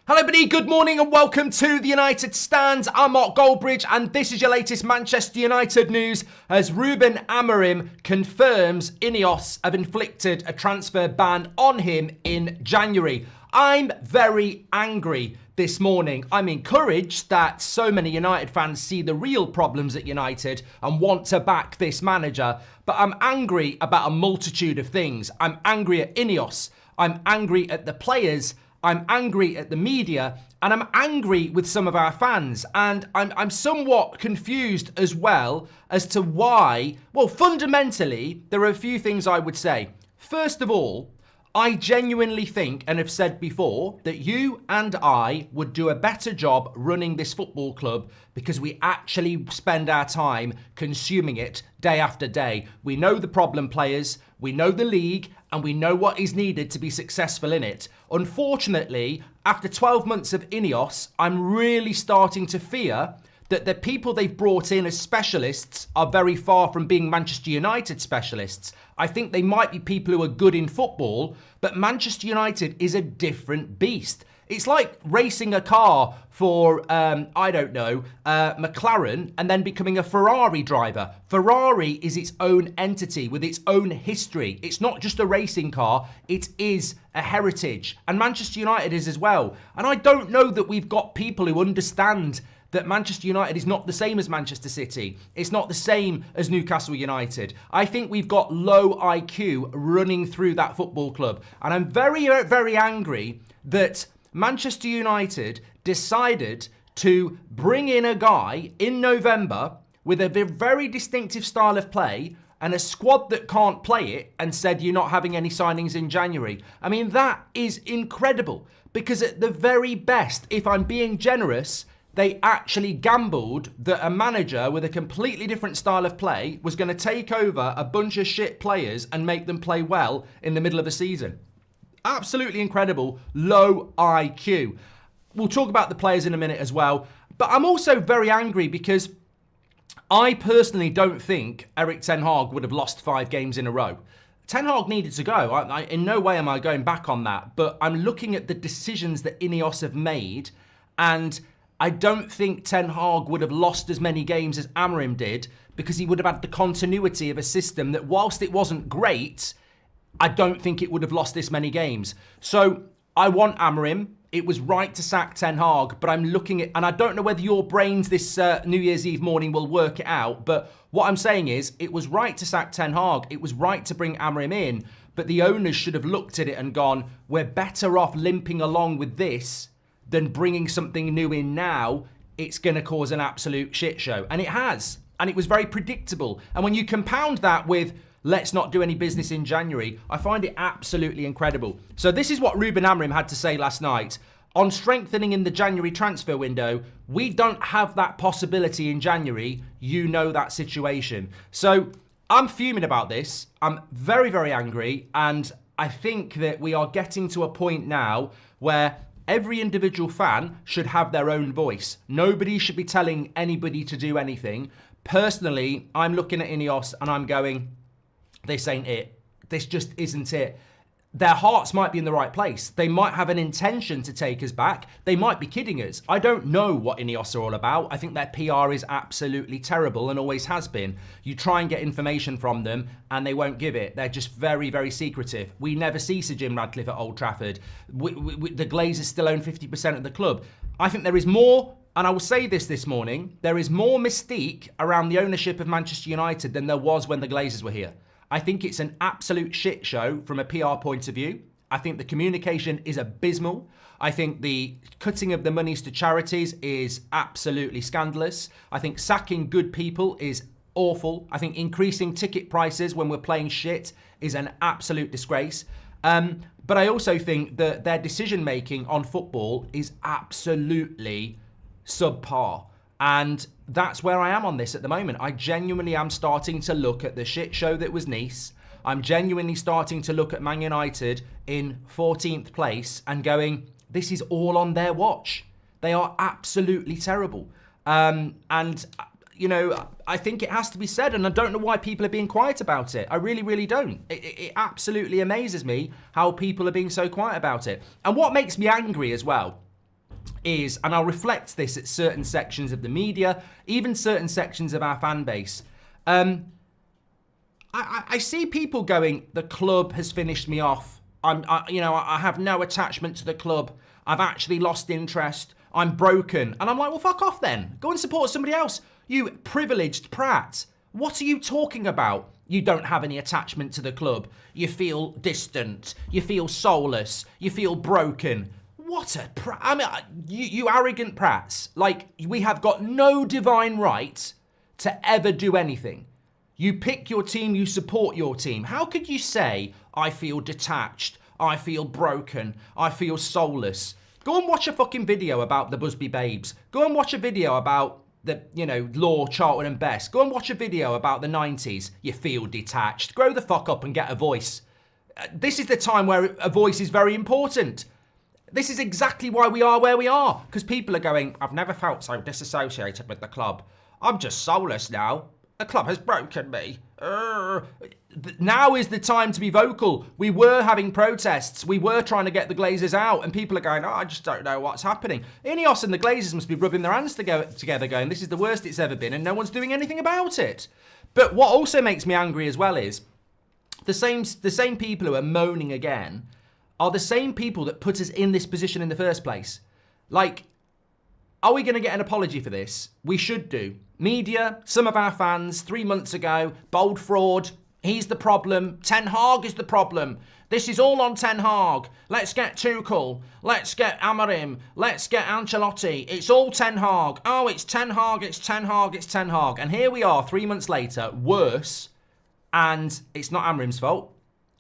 Hello everybody, good morning and welcome to the United Stand. I'm Mark Goldbridge and this is your latest Manchester United news as Ruben Amorim confirms INEOS have inflicted a transfer ban on him in January. I'm very angry this morning. I'm encouraged that so many United fans see the real problems at United and want to back this manager, but I'm angry about a multitude of things. I'm angry at INEOS, I'm angry at the players, I'm angry at the media, and I'm angry with some of our fans. And I'm somewhat confused as well as to why. Well, fundamentally, there are a few things I would say. First of all, I genuinely think, and have said before, that you and I would do a better job running this football club because we actually spend our time consuming it day after day. We know the problem players, we know the league, and we know what is needed to be successful in it. Unfortunately, after 12 months of INEOS, I'm really starting to fear that the people they've brought in as specialists are very far from being Manchester United specialists. I think they might be people who are good in football, but Manchester United is a different beast. It's like racing a car for, McLaren and then becoming a Ferrari driver. Ferrari is its own entity with its own history. It's not just a racing car, it is a heritage. And Manchester United is as well. And I don't know that we've got people who understand that Manchester United is not the same as Manchester City. It's not the same as Newcastle United. I think we've got low IQ running through that football club. And I'm very, very angry that Manchester United decided to bring in a guy in November with a very distinctive style of play and a squad that can't play it and said you're not having any signings in January. I mean, that is incredible because at the very best, if I'm being generous, they actually gambled that a manager with a completely different style of play was going to take over a bunch of shit players and make them play well in the middle of the season. Absolutely incredible, low IQ. We'll talk about the players in a minute as well. But I'm also very angry because I personally don't think Erik Ten Hag would have lost 5 games in a row. Ten Hag needed to go. In no way am I going back on that. But I'm looking at the decisions that INEOS have made, and I don't think Ten Hag would have lost as many games as Amorim did because he would have had the continuity of a system that, whilst it wasn't great, I don't think it would have lost this many games. So I want Amorim. It was right to sack Ten Hag, but I'm looking at, and I don't know whether your brains this New Year's Eve morning will work it out, but what I'm saying is it was right to sack Ten Hag. It was right to bring Amorim in, but the owners should have looked at it and gone, we're better off limping along with this than bringing something new in now. It's going to cause an absolute shit show. And it has. And it was very predictable. And when you compound that with let's not do any business in January, I find it absolutely incredible. So this is what Ruben Amorim had to say last night. On strengthening in the January transfer window, we don't have that possibility in January. You know that situation. So I'm fuming about this. I'm very, very angry. And I think that we are getting to a point now where every individual fan should have their own voice. Nobody should be telling anybody to do anything. Personally, I'm looking at INEOS and I'm going, this ain't it. This just isn't it. Their hearts might be in the right place. They might have an intention to take us back. They might be kidding us. I don't know what INEOS are all about. I think their PR is absolutely terrible and always has been. You try and get information from them and they won't give it. They're just very, very secretive. We never see Sir Jim Radcliffe at Old Trafford. The Glazers still own 50% of the club. I think there is more, and I will say this morning, there is more mystique around the ownership of Manchester United than there was when the Glazers were here. I think it's an absolute shit show from a PR point of view. I think the communication is abysmal. I think the cutting of the monies to charities is absolutely scandalous. I think sacking good people is awful. I think increasing ticket prices when we're playing shit is an absolute disgrace. But I also think that their decision-making on football is absolutely subpar. And that's where I am on this at the moment. I genuinely am starting to look at the shit show that was Nice. I'm genuinely starting to look at Man United in 14th place and going, this is all on their watch. They are absolutely terrible. And, you know, I think it has to be said, and I don't know why people are being quiet about it. I really, really don't. It absolutely amazes me how people are being so quiet about it. And what makes me angry as well is, and I'll reflect this at certain sections of the media, even certain sections of our fan base. I see people going, the club has finished me off. I have no attachment to the club. I've actually lost interest. I'm broken. And I'm like, well, fuck off then. Go and support somebody else. You privileged prat. What are you talking about? You don't have any attachment to the club. You feel distant. You feel soulless. You feel broken. What a prat. I mean, you arrogant prats. Like, we have got no divine right to ever do anything. You pick your team, you support your team. How could you say, I feel detached, I feel broken, I feel soulless? Go and watch a fucking video about the Busby Babes. Go and watch a video about the, Law, Charlton and Best. Go and watch a video about the 90s. You feel detached. Grow the fuck up and get a voice. This is the time where a voice is very important. This is exactly why we are where we are. Because people are going, I've never felt so disassociated with the club. I'm just soulless now. The club has broken me. Now is the time to be vocal. We were having protests. We were trying to get the Glazers out. And people are going, I just don't know what's happening. INEOS and the Glazers must be rubbing their hands together going, this is the worst it's ever been and no one's doing anything about it. But what also makes me angry as well is the same people who are moaning again are the same people that put us in this position in the first place. Like, are we going to get an apology for this? We should do. Media, some of our fans, 3 months ago, bold fraud, he's the problem. Ten Hag is the problem. This is all on Ten Hag. Let's get Tuchel. Let's get Amorim. Let's get Ancelotti. It's all Ten Hag. Oh, it's Ten Hag, it's Ten Hag, it's Ten Hag. And here we are 3 months later, worse. And it's not Amorim's fault.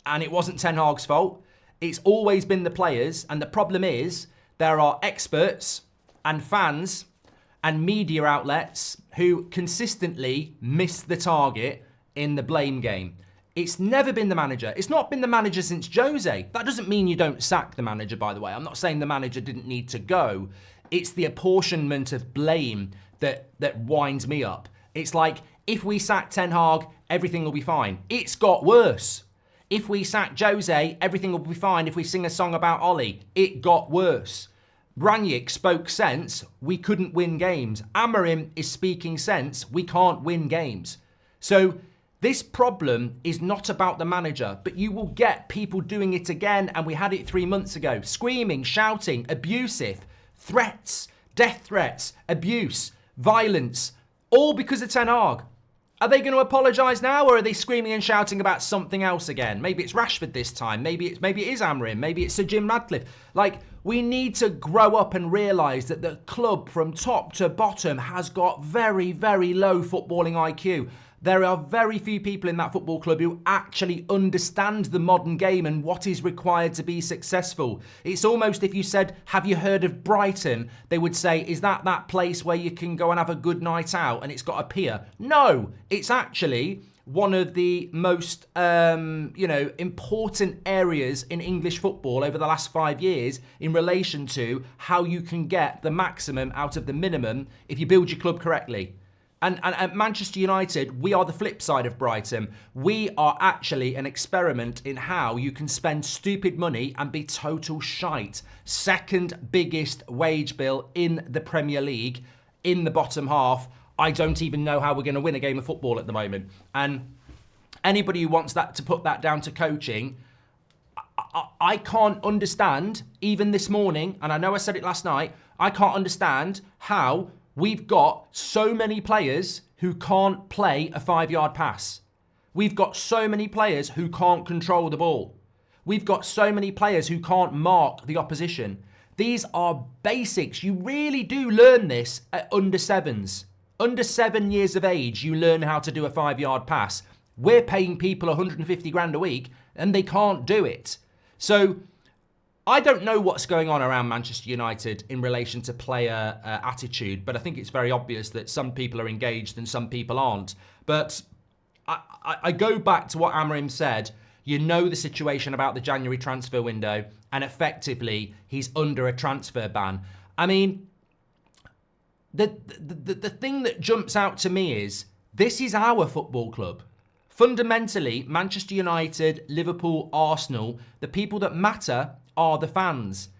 And it wasn't Ten Hag's fault. It's always been the players. And the problem is there are experts and fans and media outlets who consistently miss the target in the blame game. It's never been the manager. It's not been the manager since Jose. That doesn't mean you don't sack the manager, by the way. I'm not saying the manager didn't need to go. It's the apportionment of blame that winds me up. It's like, if we sack Ten Hag, everything will be fine. It's got worse. If we sack Jose, everything will be fine. If we sing a song about Ollie, it got worse. Ranić spoke sense, we couldn't win games. Amorim is speaking sense, we can't win games. So this problem is not about the manager, but you will get people doing it again, and we had it 3 months ago. Screaming, shouting, abusive, threats, death threats, abuse, violence, all because of Ten Hag. Are they going to apologise now, or are they screaming and shouting about something else again? Maybe it's Rashford this time. Maybe it is Amorim. Maybe it's Sir Jim Radcliffe. Like, we need to grow up and realise that the club from top to bottom has got very, very low footballing IQ. There are very few people in that football club who actually understand the modern game and what is required to be successful. It's almost, if you said, have you heard of Brighton? They would say, is that place where you can go and have a good night out and it's got a pier? No, it's actually one of the most, important areas in English football over the last 5 years in relation to how you can get the maximum out of the minimum if you build your club correctly. And at Manchester United, we are the flip side of Brighton. We are actually an experiment in how you can spend stupid money and be total shite. Second biggest wage bill in the Premier League, in the bottom half. I don't even know how we're going to win a game of football at the moment. And anybody who wants that to put that down to coaching, I can't understand, even this morning, and I know I said it last night, I can't understand how we've got so many players who can't play a 5-yard pass. We've got so many players who can't control the ball. We've got so many players who can't mark the opposition. These are basics. You really do learn this at under 7s. Under 7 years of age, you learn how to do a 5-yard pass. We're paying people 150 grand a week and they can't do it. So I don't know what's going on around Manchester United in relation to player attitude, but I think it's very obvious that some people are engaged and some people aren't. But I go back to what Amorim said. You know the situation about the January transfer window, and effectively he's under a transfer ban. I mean, the thing that jumps out to me is this is our football club. Fundamentally, Manchester United, Liverpool, Arsenal, the people that matter are the fans.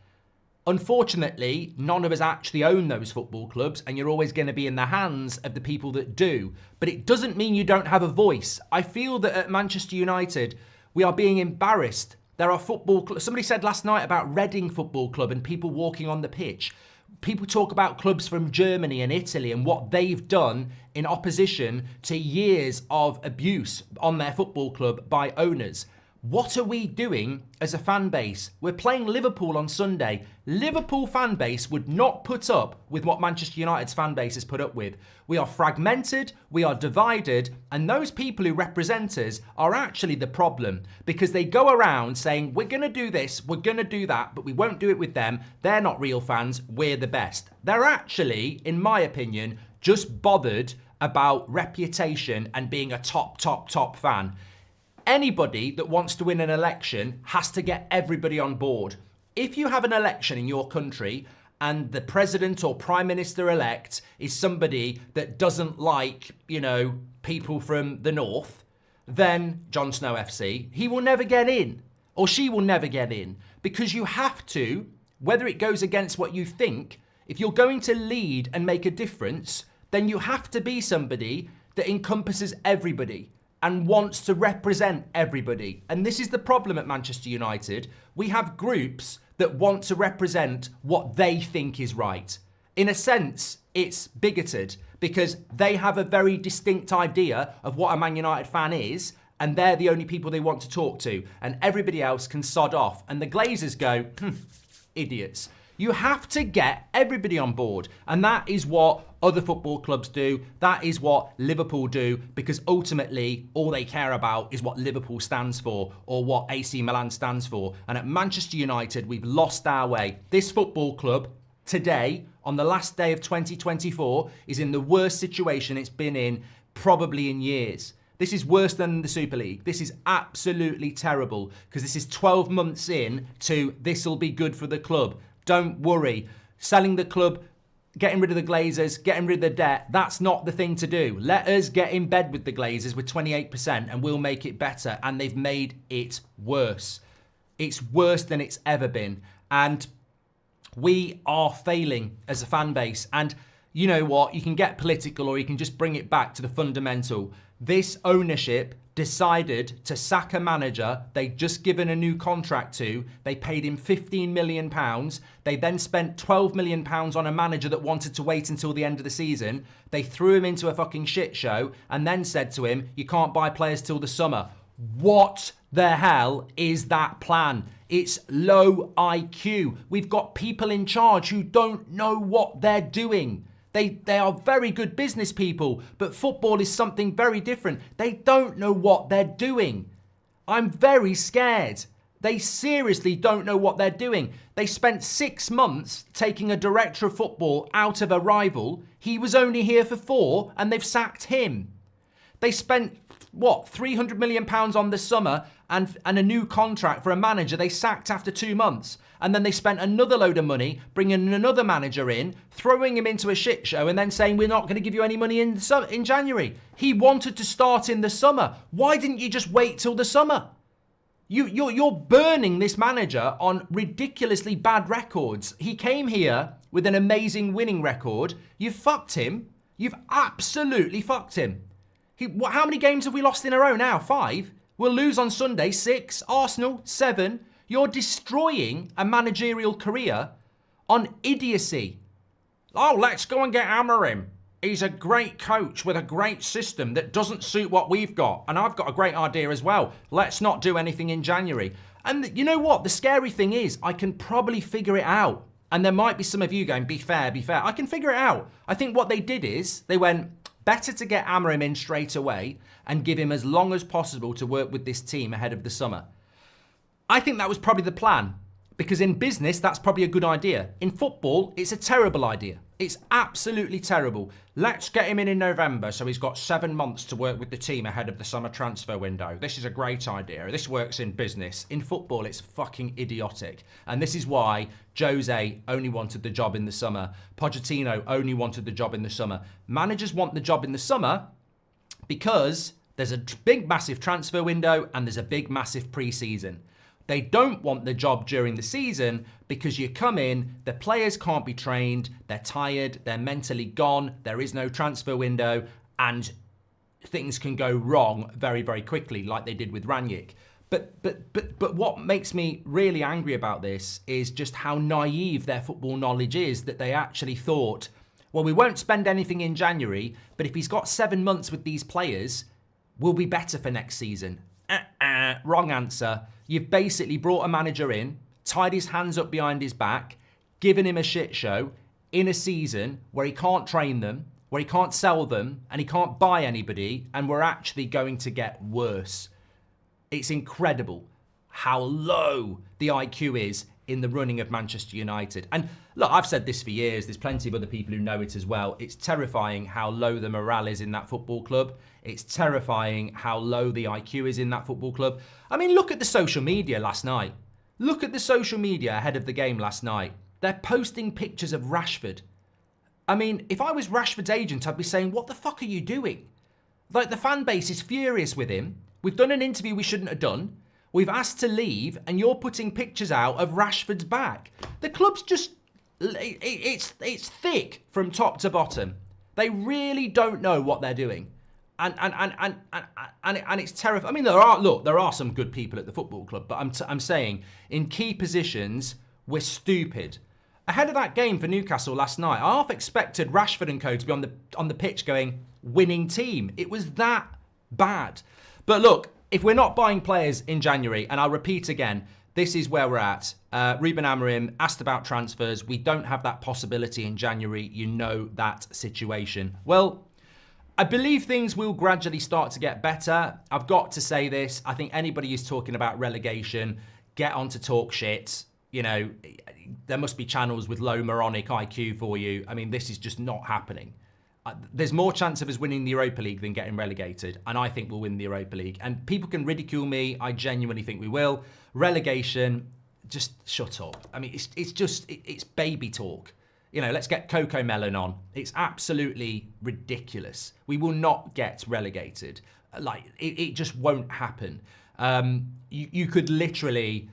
Unfortunately, none of us actually own those football clubs, and you're always going to be in the hands of the people that do. But it doesn't mean you don't have a voice. I feel that at Manchester United, we are being embarrassed. There are football clubs. Somebody said last night about Reading Football Club and people walking on the pitch. People talk about clubs from Germany and Italy and what they've done in opposition to years of abuse on their football club by owners. What are we doing as a fan base? We're playing Liverpool on Sunday. Liverpool fan base would not put up with what Manchester United's fan base has put up with. We are fragmented, we are divided, and those people who represent us are actually the problem because they go around saying, we're going to do this, we're going to do that, but we won't do it with them. They're not real fans, we're the best. They're actually, in my opinion, just bothered about reputation and being a top fan. Anybody that wants to win an election has to get everybody on board. If you have an election in your country and the president or prime minister-elect is somebody that doesn't like, people from the north, then Jon Snow FC, he will never get in or she will never get in because you have to, whether it goes against what you think, if you're going to lead and make a difference, then you have to be somebody that encompasses everybody and wants to represent everybody. And this is the problem at Manchester United. We have groups that want to represent what they think is right. In a sense, it's bigoted because they have a very distinct idea of what a Man United fan is, and they're the only people they want to talk to, and everybody else can sod off. And the Glazers go, idiots. You have to get everybody on board. And that is what other football clubs do. That is what Liverpool do, because ultimately all they care about is what Liverpool stands for or what AC Milan stands for. And at Manchester United, we've lost our way. This football club today, on the last day of 2024, is in the worst situation it's been in probably in years. This is worse than the Super League. This is absolutely terrible because this is 12 months in to this will be good for the club. Don't worry. Selling the club, getting rid of the Glazers, getting rid of the debt, that's not the thing to do. Let us get in bed with the Glazers with 28% and we'll make it better. And they've made it worse. It's worse than it's ever been. And we are failing as a fan base. And you know what? You can get political or you can just bring it back to the fundamental. This ownership decided to sack a manager they'd just given a new contract to. They paid him £15 million. They then spent £12 million on a manager that wanted to wait until the end of the season. They threw him into a fucking shit show and then said to him, you can't buy players till the summer. What the hell is that plan? It's low IQ. We've got people in charge who don't know what they're doing. They are very good business people, but football is something very different. They don't know what they're doing. I'm very scared. They seriously don't know what they're doing. They spent 6 months taking a director of football out of a rival. He was only here for 4 and they've sacked him. They spent, £300 million on the summer and a new contract for a manager they sacked after 2 months. And then they spent another load of money bringing another manager in, throwing him into a shit show and then saying, we're not going to give you any money in January. He wanted to start in the summer. Why didn't you just wait till the summer? You're burning this manager on ridiculously bad records. He came here with an amazing winning record. You've fucked him. You've absolutely fucked him. How many games have we lost in a row now? 5? We'll lose on Sunday, 6. Arsenal, 7. You're destroying a managerial career on idiocy. Oh, let's go and get Amorim. He's a great coach with a great system that doesn't suit what we've got. And I've got a great idea as well. Let's not do anything in January. And you know what? The scary thing is I can probably figure it out. And there might be some of you going, be fair, be fair. I can figure it out. I think what they did is they went, better to get Amorim in straight away and give him as long as possible to work with this team ahead of the summer. I think that was probably the plan because in business, that's probably a good idea. In football, it's a terrible idea. It's absolutely terrible. Let's get him in November so he's got 7 months to work with the team ahead of the summer transfer window. This is a great idea. This works in business. In football, it's fucking idiotic. And this is why Jose only wanted the job in the summer. Pochettino only wanted the job in the summer. Managers want the job in the summer because there's a big, massive transfer window and there's a big, massive pre-season. They don't want the job during the season because you come in, the players can't be trained, they're tired, they're mentally gone, there is no transfer window, and things can go wrong very, very quickly, like they did with Ranić. But what makes me really angry about this is just how naive their football knowledge is, that they actually thought, well, we won't spend anything in January, but if he's got 7 months with these players, we'll be better for next season. Wrong answer. You've basically brought a manager in, tied his hands up behind his back, given him a shit show in a season where he can't train them, where he can't sell them, and he can't buy anybody, and we're actually going to get worse. It's incredible how low the IQ is in the running of Manchester United. And look, I've said this for years. There's plenty of other people who know it as well. It's terrifying how low the morale is in that football club. It's terrifying how low the IQ is in that football club. I mean, look at the social media last night. Look at the social media ahead of the game last night. They're posting pictures of Rashford. I mean, if I was Rashford's agent, I'd be saying, what the fuck are you doing? Like, the fan base is furious with him. We've done an interview we shouldn't have done. We've asked to leave, and you're putting pictures out of Rashford's back. The club's just, it's thick from top to bottom. They really don't know what they're doing. And it's terrifying. I mean, there are some good people at the football club, but I'm saying in key positions, we're stupid. Ahead of that game for Newcastle last night, I half expected Rashford and co to be on the pitch going, winning team. It was that bad. But look, if we're not buying players in January, and I'll repeat again, this is where we're at. Ruben Amorim asked about transfers. We don't have that possibility in January. You know that situation. Well, I believe things will gradually start to get better. I've got to say this. I think anybody who's talking about relegation, get on to talk shit. You know, there must be channels with low moronic IQ for you. I mean, this is just not happening. There's more chance of us winning the Europa League than getting relegated, and I think we'll win the Europa League. And people can ridicule me. I genuinely think we will. Relegation, just shut up. I mean, it's baby talk. You know, let's get Coco Melon on. It's absolutely ridiculous. We will not get relegated. Like, it just won't happen. You could literally...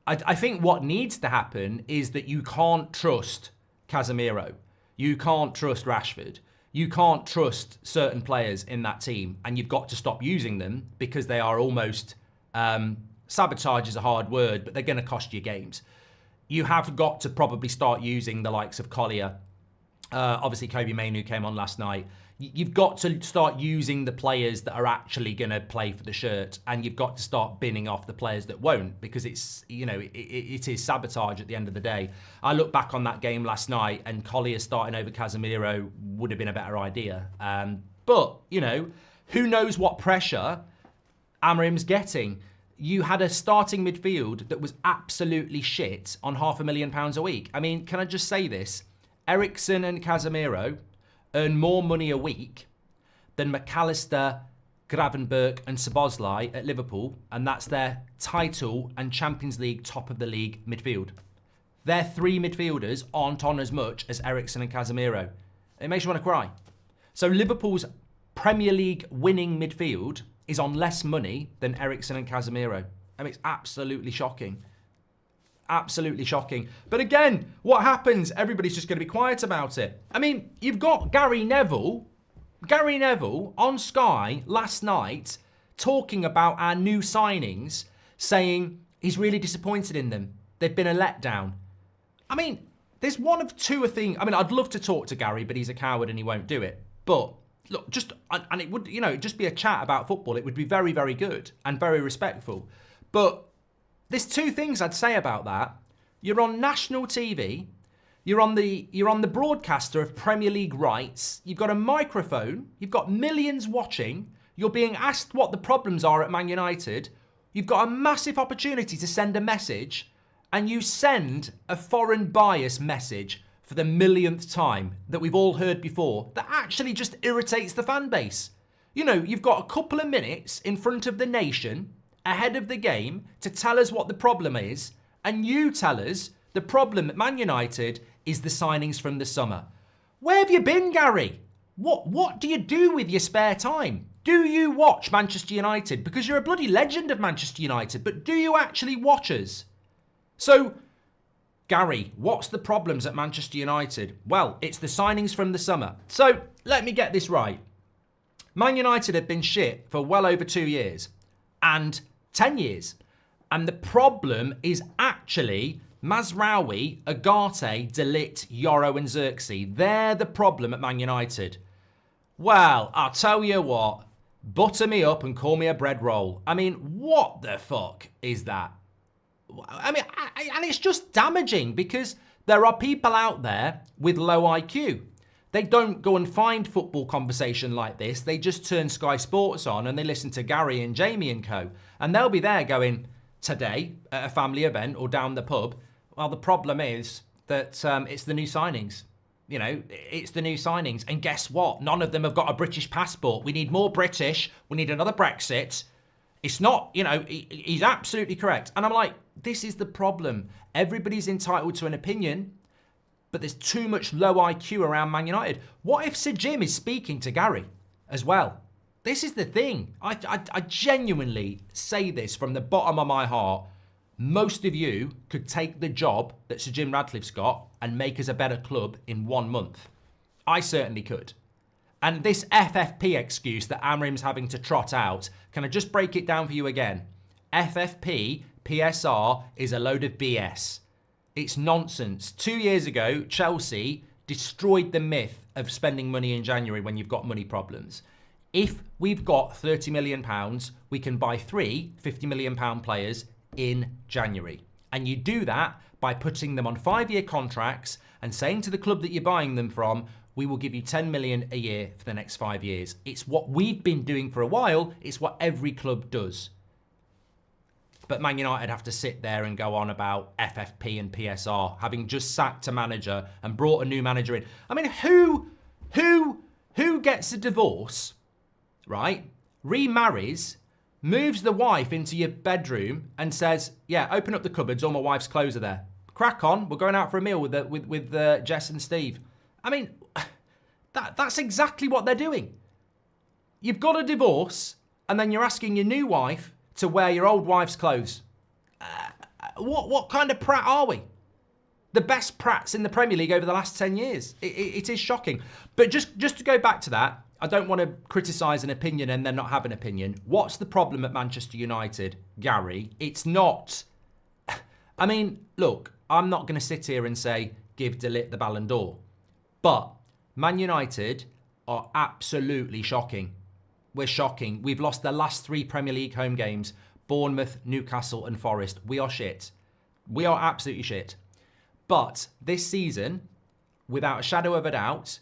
I think what needs to happen is that you can't trust Casemiro. You can't trust Rashford. You can't trust certain players in that team, and you've got to stop using them because they are almost, sabotage is a hard word, but they're going to cost you games. You have got to probably start using the likes of Collier. Obviously, Kobe Mainoo came on last night. You've got to start using the players that are actually going to play for the shirt, and you've got to start binning off the players that won't, because it's, you know, it is sabotage at the end of the day. I look back on that game last night, and Collier starting over Casemiro would have been a better idea. But, you know, who knows what pressure Amorim's getting. You had a starting midfield that was absolutely shit on £500,000 a week. I mean, can I just say this? Eriksen and Casemiro earn more money a week than McAllister, Gravenberch and Szoboszlai at Liverpool, and that's their title and Champions League top of the league midfield. Their three midfielders aren't on as much as Eriksen and Casemiro. It makes you want to cry. So Liverpool's Premier League winning midfield is on less money than Eriksen and Casemiro. I mean, it's absolutely shocking. Absolutely shocking. But again, what happens? Everybody's just going to be quiet about it. I mean, you've got Gary Neville on Sky last night talking about our new signings, saying he's really disappointed in them. They've been a letdown. I mean, there's one of two things. I mean, I'd love to talk to Gary, but he's a coward and he won't do it. But look, and it would, you know, just be a chat about football. It would be very, very good and very respectful. But there's two things I'd say about that. You're on national TV. You're on the broadcaster of Premier League rights. You've got a microphone. You've got millions watching. You're being asked what the problems are at Man United. You've got a massive opportunity to send a message, and you send a foreign bias message for the millionth time that we've all heard before that actually just irritates the fan base. You know, you've got a couple of minutes in front of the nation ahead of the game to tell us what the problem is, and you tell us the problem at Man United is the signings from the summer. Where have you been, Gary? What do you do with your spare time? Do you watch Manchester United? Because you're a bloody legend of Manchester United, but do you actually watch us? So, Gary, what's the problems at Manchester United? Well, it's the signings from the summer. So, let me get this right. Man United have been shit for well over 2 years and 10 years. And the problem is actually Mazraoui, Ugarte, De Ligt, Yoro and Xerxes. They're the problem at Man United. Well, I'll tell you what. Butter me up and call me a bread roll. I mean, what the fuck is that? I mean, and it's just damaging because there are people out there with low IQ. They don't go and find football conversation like this. They just turn Sky Sports on and they listen to Gary and Jamie and co. And they'll be there going, today, at a family event or down the pub, well, the problem is that it's the new signings. You know, it's the new signings. And guess what? None of them have got a British passport. We need more British. We need another Brexit. It's not, you know, he's absolutely correct. And I'm like, this is the problem. Everybody's entitled to an opinion, but there's too much low IQ around Man United. What if Sir Jim is speaking to Gary as well? This is the thing. I genuinely say this from the bottom of my heart. Most of you could take the job that Sir Jim Radcliffe's got and make us a better club in 1 month. I certainly could. And this FFP excuse that Amorim's having to trot out, can I just break it down for you again? FFP, PSR is a load of BS. It's nonsense. 2 years ago, Chelsea destroyed the myth of spending money in January when you've got money problems. If we've got £30 million, we can buy 3 £50 million players in January. And you do that by putting them on 5-year contracts and saying to the club that you're buying them from, we will give you 10 million a year for the next 5 years. It's what we've been doing for a while. It's what every club does. But Man United have to sit there and go on about FFP and PSR, having just sacked a manager and brought a new manager in. I mean, who gets a divorce, right? Remarries, moves the wife into your bedroom and says, yeah, open up the cupboards, all my wife's clothes are there. Crack on, we're going out for a meal with Jess and Steve. I mean, that's exactly what they're doing. You've got a divorce and then you're asking your new wife to wear your old wife's clothes. What kind of prat are we? The best prats in the Premier League over the last 10 years. It is shocking. But just to go back to that, I don't want to criticise an opinion and then not have an opinion. What's the problem at Manchester United, Gary? It's not... I mean, look, I'm not going to sit here and say, give De Ligt the Ballon d'Or. But Man United are absolutely shocking. We're shocking. We've lost the last 3 Premier League home games. Bournemouth, Newcastle and Forest. We are shit. We are absolutely shit. But this season, without a shadow of a doubt,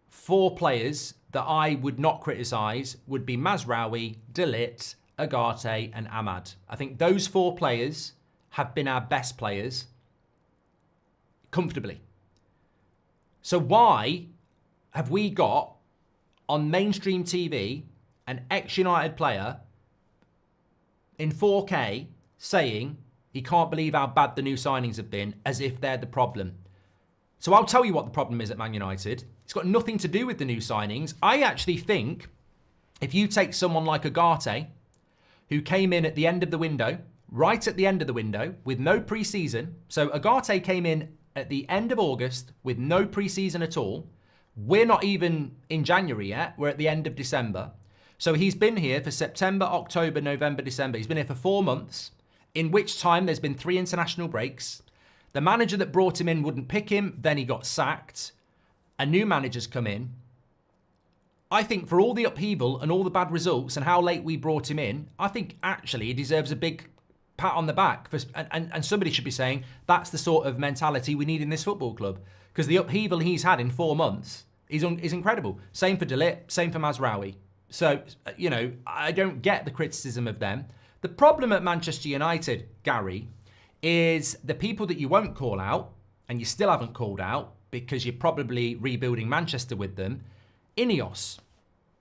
4 players that I would not criticise would be Mazraoui, De Ligt, Ugarte and Ahmad. I think those 4 players have been our best players comfortably. So why have we got on mainstream TV an ex-United player in 4K saying he can't believe how bad the new signings have been, as if they're the problem? So I'll tell you what the problem is at Man United. It's got nothing to do with the new signings. I actually think if you take someone like Ugarte, who came in at the end of the window, right at the end of the window, with no pre-season. So Ugarte came in at the end of August with no pre-season at all. We're not even in January yet. We're at the end of December. So he's been here for September, October, November, December. He's been here for 4 months, in which time there's been 3 international breaks. The manager that brought him in wouldn't pick him. Then he got sacked. A new manager's come in. I think for all the upheaval and all the bad results and how late we brought him in, I think actually he deserves a big pat on the back. And somebody should be saying that's the sort of mentality we need in this football club. Because the upheaval he's had in 4 months is incredible. Same for De Ligt, same for Mazraoui. So, you know, I don't get the criticism of them. The problem at Manchester United, Gary, is the people that you won't call out, and you still haven't called out because you're probably rebuilding Manchester with them, INEOS.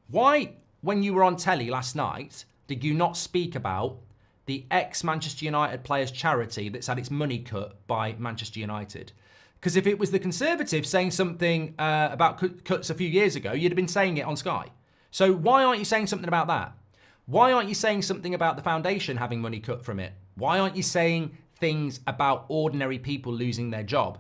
Why, when you were on telly last night, did you not speak about the ex-Manchester United players' charity that's had its money cut by Manchester United? Because if it was the Conservatives saying something about cuts a few years ago, you'd have been saying it on Sky. So why aren't you saying something about that? Why aren't you saying something about the foundation having money cut from it? Why aren't you saying things about ordinary people losing their job?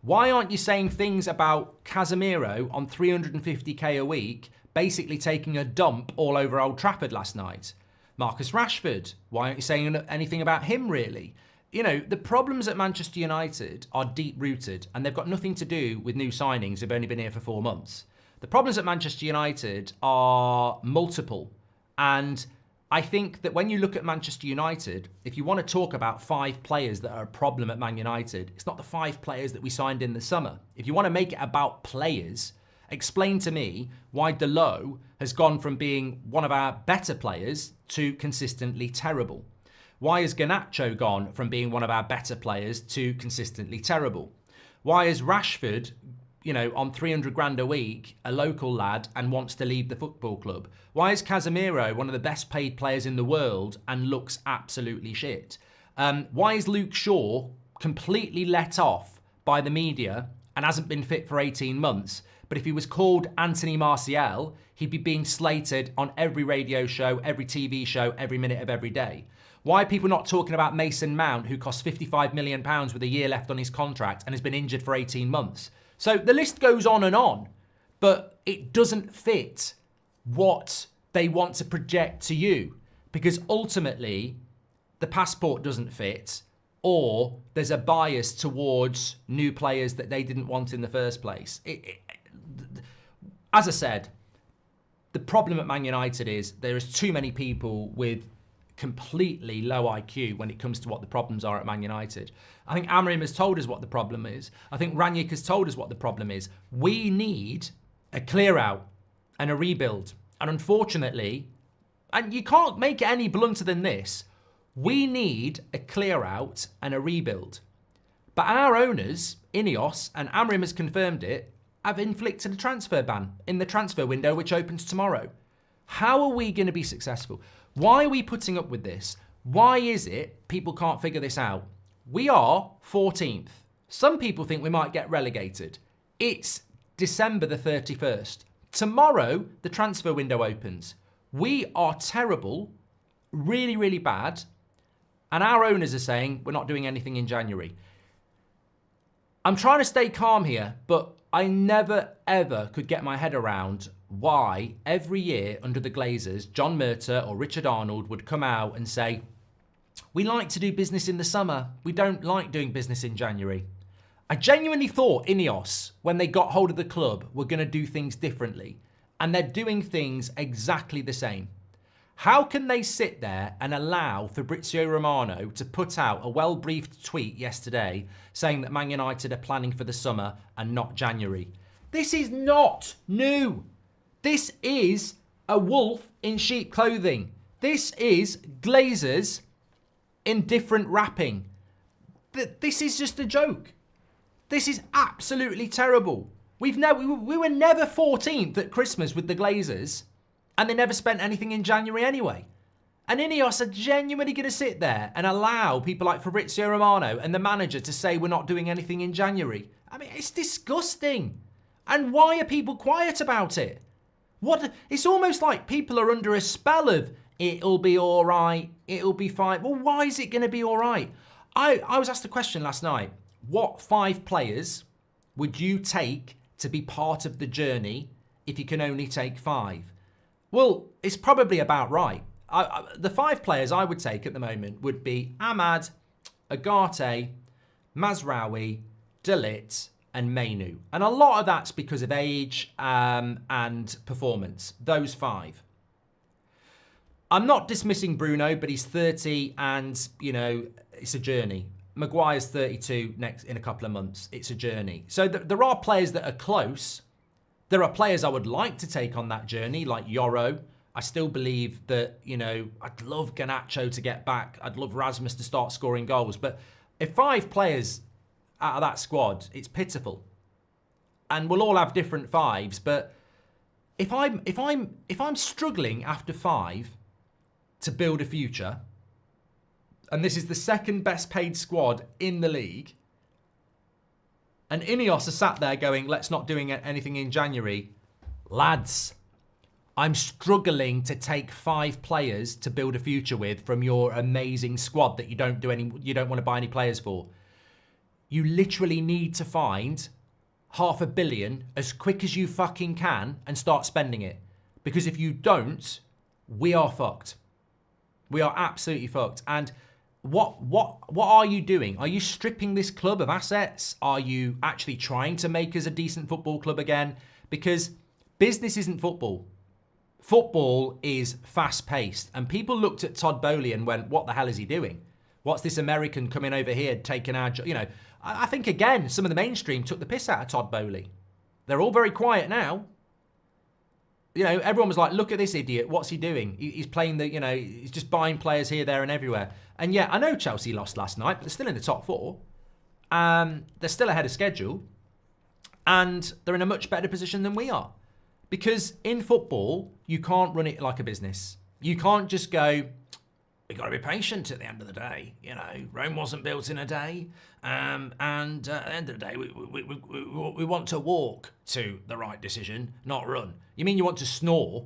Why aren't you saying things about Casemiro on 350k a week basically taking a dump all over Old Trafford last night? Marcus Rashford, why aren't you saying anything about him really? You know, the problems at Manchester United are deep-rooted and they've got nothing to do with new signings who've only been here for 4 months. The problems at Manchester United are multiple. And I think that when you look at Manchester United, if you want to talk about 5 players that are a problem at Man United, it's not the 5 players that we signed in the summer. If you want to make it about players, explain to me why Dalot has gone from being one of our better players to consistently terrible. Why has Garnacho gone from being one of our better players to consistently terrible? Why is Rashford, you know, on 300 grand a week, a local lad, and wants to leave the football club? Why is Casemiro one of the best paid players in the world and looks absolutely shit? Why is Luke Shaw completely let off by the media and hasn't been fit for 18 months? But if he was called Anthony Martial, he'd be being slated on every radio show, every TV show, every minute of every day. Why are people not talking about Mason Mount, who cost £55 million with a year left on his contract and has been injured for 18 months? So the list goes on, but it doesn't fit what they want to project to you, because ultimately the passport doesn't fit, or there's a bias towards new players that they didn't want in the first place. As I said, the problem at Man United is there is too many people with completely low IQ when it comes to what the problems are at Man United. I think Amorim has told us what the problem is. I think Rangnick has told us what the problem is. We need a clear out and a rebuild. And unfortunately, and you can't make it any blunter than this, we need a clear out and a rebuild. But our owners, INEOS, and Amorim has confirmed it, have inflicted a transfer ban in the transfer window, which opens tomorrow. How are we going to be successful? Why are we putting up with this? Why is it people can't figure this out? We are 14th. Some people think we might get relegated. It's December the 31st. Tomorrow, the transfer window opens. We are terrible, really, really bad. And our owners are saying we're not doing anything in January. I'm trying to stay calm here, but I never, ever could get my head around why every year under the Glazers, John Murtagh or Richard Arnold would come out and say, we like to do business in the summer. We don't like doing business in January. I genuinely thought INEOS, when they got hold of the club, were going to do things differently. And they're doing things exactly the same. How can they sit there and allow Fabrizio Romano to put out a well-briefed tweet yesterday saying that Man United are planning for the summer and not January? This is not new. This is a wolf in sheep clothing. This is Glazers in different wrapping. This is just a joke. This is absolutely terrible. We were never 14th at Christmas with the Glazers, and they never spent anything in January anyway. And INEOS are genuinely going to sit there and allow people like Fabrizio Romano and the manager to say we're not doing anything in January. I mean, it's disgusting. And why are people quiet about it? It's almost like people are under a spell of it'll be all right, it'll be fine. Well, why is it going to be all right? I was asked a question last night. What 5 players would you take to be part of the journey if you can only take 5? Well, it's probably about right. The 5 players I would take at the moment would be Ahmad, Agate, Mazraoui, De Ligt, and Mainu. And a lot of that's because of age and performance. Those 5. I'm not dismissing Bruno, but he's 30 and, you know, it's a journey. Maguire's 32 in a couple of months. It's a journey. So there are players that are close. There are players I would like to take on that journey, like Yoro. I still believe that, you know, I'd love Garnacho to get back. I'd love Rasmus to start scoring goals. But if 5 players out of that squad, it's pitiful. And we'll all have different 5s. But if I'm struggling after 5 to build a future, and this is the second best paid squad in the league, and INEOS are sat there going, let's not doing anything in January. Lads, I'm struggling to take 5 players to build a future with from your amazing squad that you don't want to buy any players for. You literally need to find $500 million as quick as you fucking can and start spending it. Because if you don't, we are fucked. We are absolutely fucked. And what are you doing? Are you stripping this club of assets? Are you actually trying to make us a decent football club again? Because business isn't football. Football is fast-paced. And people looked at Todd Boehly and went, what the hell is he doing? What's this American coming over here taking our job? You know, I think, again, some of the mainstream took the piss out of Todd Boehly. They're all very quiet now. You know, everyone was like, look at this idiot. What's he doing? He's playing the, you know, he's just buying players here, there and everywhere. And yeah, I know Chelsea lost last night, but they're still in the top 4. They're still ahead of schedule. And they're in a much better position than we are. Because in football, you can't run it like a business. You can't just go, we've got to be patient at the end of the day. You know, Rome wasn't built in a day. And at the end of the day, we want to walk to the right decision, not run. You mean you want to snore?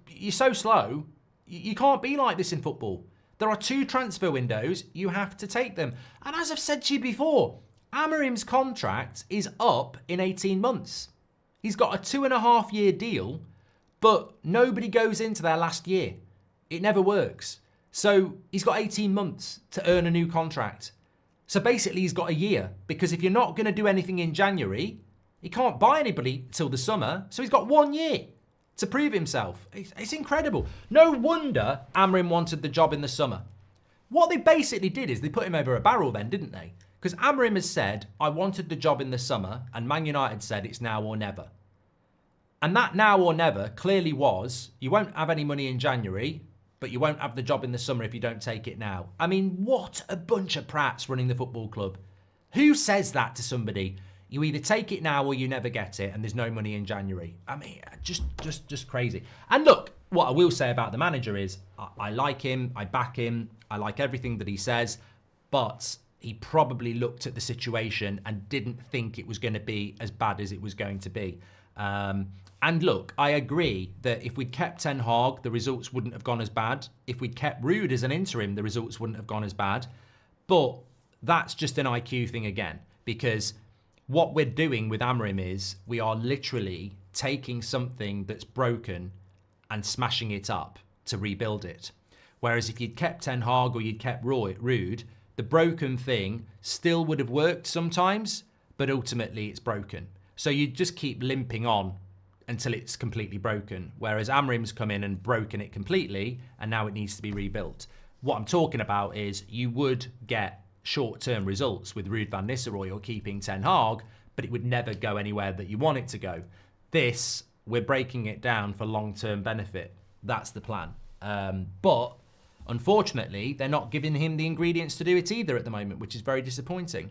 You're so slow. You can't be like this in football. There are 2 transfer windows. You have to take them. And as I've said to you before, Amorim's contract is up in 18 months. He's got a 2.5-year deal, but nobody goes into their last year. It never works. So he's got 18 months to earn a new contract. So basically he's got a year, because if you're not going to do anything in January, he can't buy anybody till the summer. So he's got 1 year to prove himself. It's incredible. No wonder Amorim wanted the job in the summer. What they basically did is they put him over a barrel then, didn't they? Because Amorim has said, I wanted the job in the summer, and Man United said it's now or never. And that now or never clearly was, you won't have any money in January, but you won't have the job in the summer if you don't take it now. I mean, what a bunch of prats running the football club. Who says that to somebody? You either take it now or you never get it, and there's no money in January. I mean, just crazy. And look, what I will say about the manager is, I like him, I back him, I like everything that he says, but he probably looked at the situation and didn't think it was going to be as bad as it was going to be. And look, I agree that if we'd kept Ten Hag, the results wouldn't have gone as bad. If we'd kept Ruud as an interim, the results wouldn't have gone as bad. But that's just an IQ thing again, because what we're doing with Amorim is we are literally taking something that's broken and smashing it up to rebuild it. Whereas if you'd kept Ten Hag or you'd kept Ruud, the broken thing still would have worked sometimes, but ultimately it's broken. So you just keep limping on until it's completely broken. Whereas Amorim's come in and broken it completely, and now it needs to be rebuilt. What I'm talking about is you would get short-term results with Ruud van Nistelrooy or keeping Ten Hag, but it would never go anywhere that you want it to go. This, we're breaking it down for long-term benefit. That's the plan. But unfortunately, they're not giving him the ingredients to do it either at the moment, which is very disappointing.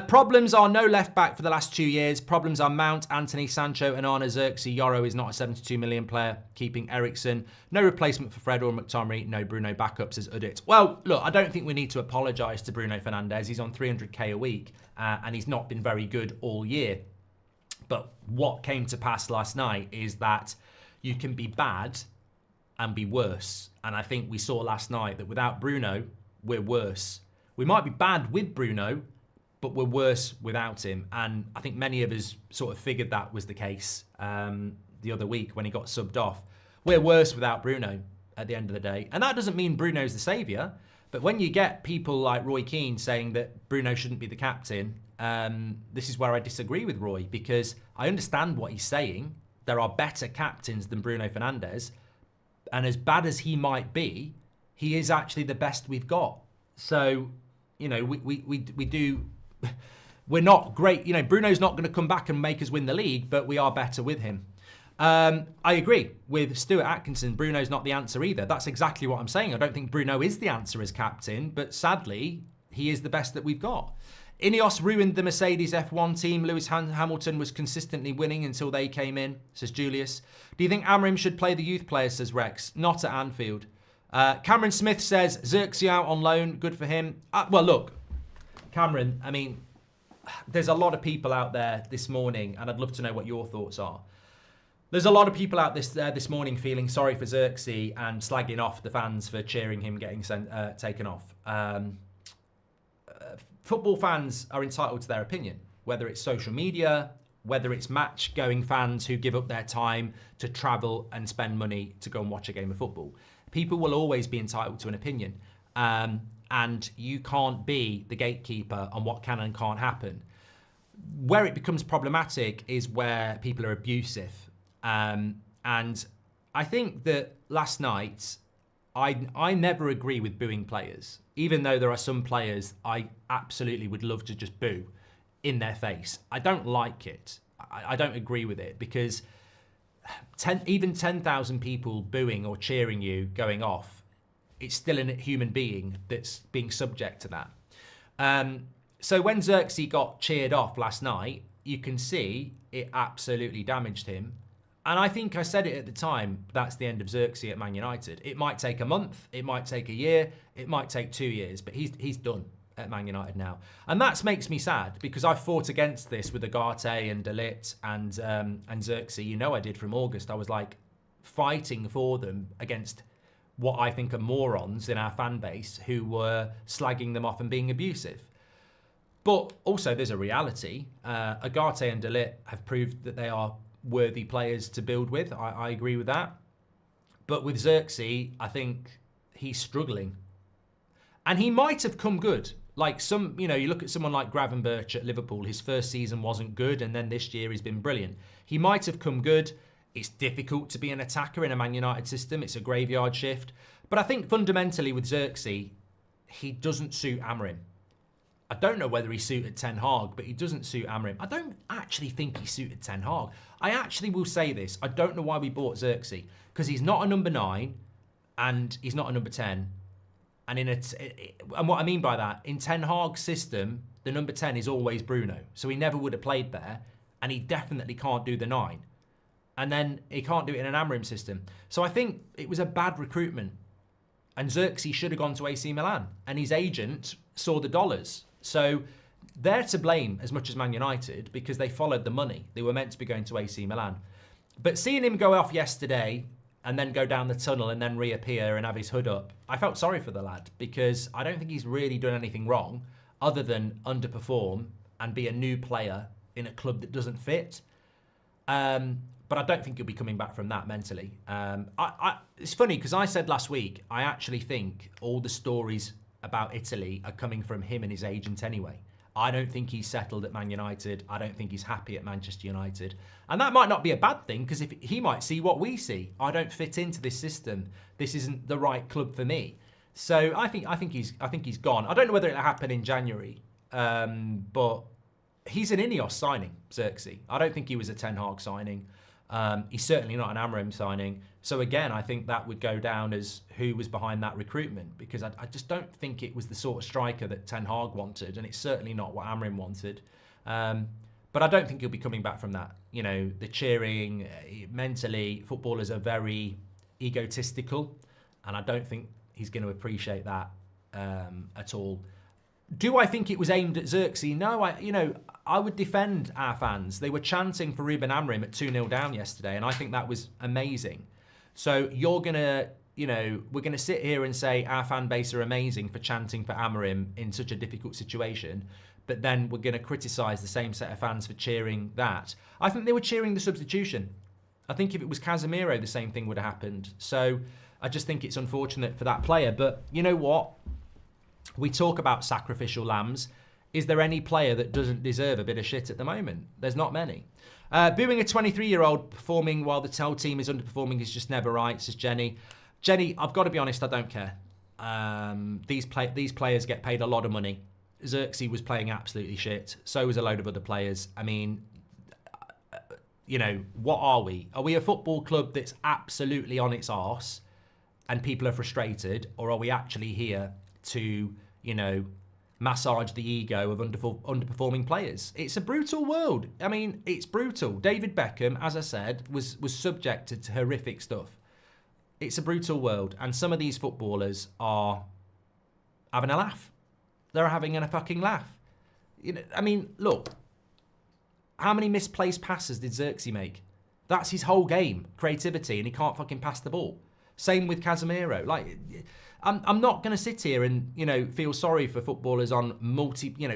Problems are no left back for the last 2 years. Problems are Mount, Anthony, Sancho and Arne Xerxes. Yoro is not a 72 million player. Keeping Eriksson. No replacement for Fred or McTominay. No Bruno backups as Udit. Well, look, I don't think we need to apologise to Bruno Fernandes. He's on 300k a week and he's not been very good all year. But what came to pass last night is that you can be bad and be worse. And I think we saw last night that without Bruno, we're worse. We might be bad with Bruno, but we're worse without him. And I think many of us sort of figured that was the case the other week when he got subbed off. We're worse without Bruno at the end of the day. And that doesn't mean Bruno's the saviour. But when you get people like Roy Keane saying that Bruno shouldn't be the captain, this is where I disagree with Roy, because I understand what he's saying. There are better captains than Bruno Fernandes. And as bad as he might be, he is actually the best we've got. So, you know, we're not great. You know, Bruno's not going to come back and make us win the league, but we are better with him. I agree with Stuart Atkinson. Bruno's not the answer either. That's exactly what I'm saying. I don't think Bruno is the answer as captain, but sadly, he is the best that we've got. INEOS ruined the Mercedes F1 team. Lewis Hamilton was consistently winning until they came in, says Julius. Do you think Amorim should play the youth players, says Rex? Not at Anfield. Cameron Smith says, Xerxes out on loan, good for him. Well, look, Cameron, I mean, there's a lot of people out there this morning, and I'd love to know what your thoughts are. There's a lot of people out this morning feeling sorry for Xherdan and slagging off the fans for cheering him getting taken off. Football fans are entitled to their opinion, whether it's social media, whether it's match-going fans who give up their time to travel and spend money to go and watch a game of football. People will always be entitled to an opinion, and you can't be the gatekeeper on what can and can't happen. Where it becomes problematic is where people are abusive. And I think that last night, I never agree with booing players, even though there are some players I absolutely would love to just boo in their face. I don't like it. I don't agree with it because even 10,000 people booing or cheering you going off, it's still a human being that's being subject to that. So when Xherdan got cheered off last night, you can see it absolutely damaged him. And I think I said it at the time, that's the end of Xherdan at Man United. It might take a month, it might take a year, it might take 2 years, but he's done at Man United now. And that makes me sad because I fought against this with Ugarte and De Ligt and Xherdan. You know I did from August. I was like fighting for them against what I think are morons in our fan base who were slagging them off and being abusive. But also there's a reality. Ugarte and De Ligt have proved that they are worthy players to build with. I agree with that. But with Xherdan, I think he's struggling. And he might have come good. Like you look at someone like Gravenberch at Liverpool, his first season wasn't good, and then this year he's been brilliant. He might have come good. It's difficult to be an attacker in a Man United system. It's a graveyard shift. But I think fundamentally with Xherdan, he doesn't suit Amorim. I don't know whether he suited Ten Hag, but he doesn't suit Amorim. I don't actually think he suited Ten Hag. I actually will say this. I don't know why we bought Xherdan, because he's not a number 9 and he's not a number 10. And what I mean by that, in Ten Hag's system, the number 10 is always Bruno. So he never would have played there, and he definitely can't do the 9. And then he can't do it in an Amorim system. So I think it was a bad recruitment. And Xherdan should have gone to AC Milan, and his agent saw the dollars. So they're to blame as much as Man United because they followed the money. They were meant to be going to AC Milan. But seeing him go off yesterday and then go down the tunnel and then reappear and have his hood up, I felt sorry for the lad because I don't think he's really done anything wrong other than underperform and be a new player in a club that doesn't fit. But I don't think he'll be coming back from that mentally. It's funny because I said last week, I actually think all the stories about Italy are coming from him and his agent anyway. I don't think he's settled at Man United. I don't think he's happy at Manchester United. And that might not be a bad thing because if he might see what we see. I don't fit into this system. This isn't the right club for me. So I think he's gone. I don't know whether it'll happen in January, but he's an Ineos signing, Xherdan. I don't think he was a Ten Hag signing. He's certainly not an Amorim signing. So again, I think that would go down as who was behind that recruitment because I just don't think it was the sort of striker that Ten Hag wanted, and it's certainly not what Amorim wanted. But I don't think he'll be coming back from that. You know, the cheering, mentally, footballers are very egotistical, and I don't think he's going to appreciate that at all. Do I think it was aimed at Xherdan? No, I would defend our fans. They were chanting for Ruben Amorim at 2-0 down yesterday, and I think that was amazing. So we're going to sit here and say our fan base are amazing for chanting for Amorim in such a difficult situation, but then we're going to criticise the same set of fans for cheering that. I think they were cheering the substitution. I think if it was Casemiro, the same thing would have happened. So I just think it's unfortunate for that player. But you know what? We talk about sacrificial lambs. Is there any player that doesn't deserve a bit of shit at the moment? There's not many. Booing a 23-year-old performing while the tell team is underperforming is just never right, says Jenny. Jenny, I've got to be honest, I don't care. These players get paid a lot of money. Xherdan was playing absolutely shit. So was a load of other players. I mean, what are we? Are we a football club that's absolutely on its arse and people are frustrated? Or are we actually here to, massage the ego of underperforming players? It's a brutal world. I mean, it's brutal. David Beckham, as I said, was subjected to horrific stuff. It's a brutal world. And some of these footballers are having a laugh. They're having a fucking laugh. Look, how many misplaced passes did Xherdan make? That's his whole game, creativity, and he can't fucking pass the ball. Same with Casemiro. Like, I'm not going to sit here and, feel sorry for footballers on